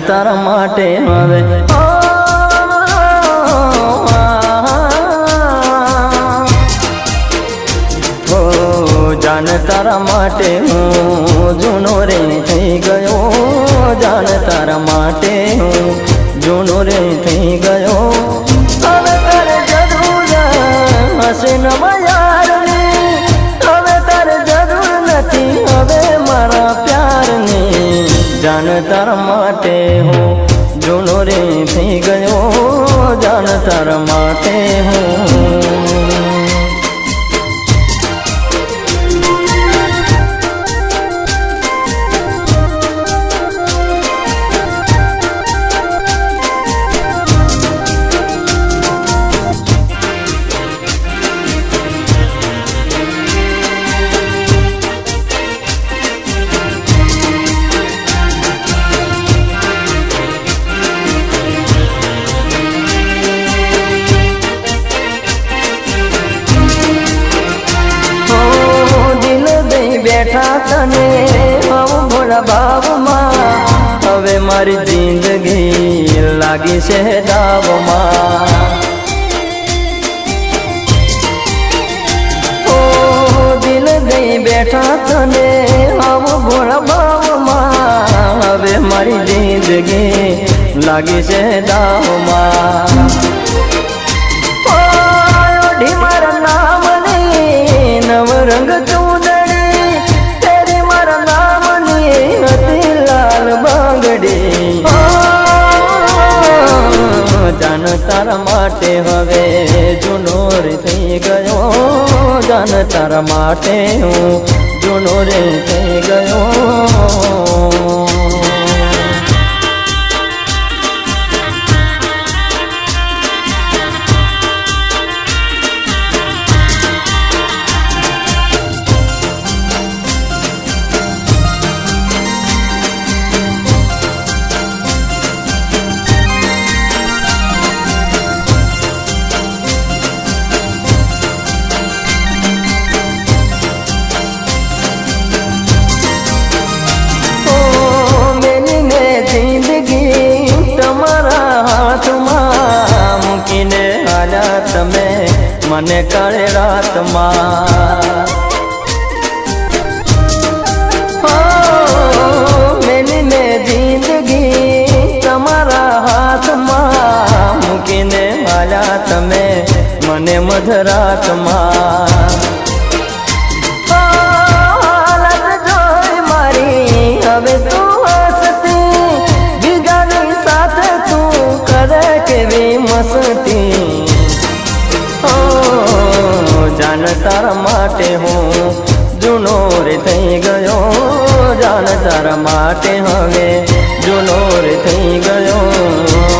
તારા માટે હવે જાન તારા માટે હું જૂનો રે થઈ ગયો, જાન તારા માટે હું જૂનો રે થઈ ગયો। હવે તારે જરૂર હશે નવા યારની, હવે તારે જરૂર નથી હવે મારા પ્યારની। જાન તારા માટે હું જૂનો રે થઈ ગયો, જાન તારા માટે હું બેઠા તને હું ભોળા ભાવમાં, હવે મારી જિંદગી લાગી છે દાવમાં। ઓ દિલ દઈ બેઠા તને હું ભોળા ભાવમાં, હવે મારી જિંદગી લાગી છે દાવમાં। ઓઢી મારા નામની નવરંગ જાન તારા માટે હવે જૂનો રે થઈ ગયો, જાન તારા માટે હું જૂનો રે થઈ ગયો। તમે મને કાળે રાતમાં મેલી મેં જિંદગી તમારા હાથમાં મૂકીને માલ્યા તમે મને મધરાતમાં। હાલત જોઈ મારી હવે તું હસતી, બીજાની સાથે તું કરે કેવી મસ્તી। જાન તારા માટે હું જૂનો રે થઈ ગયો, જાન તારા માટે હવે જૂનો રે થઈ ગયો।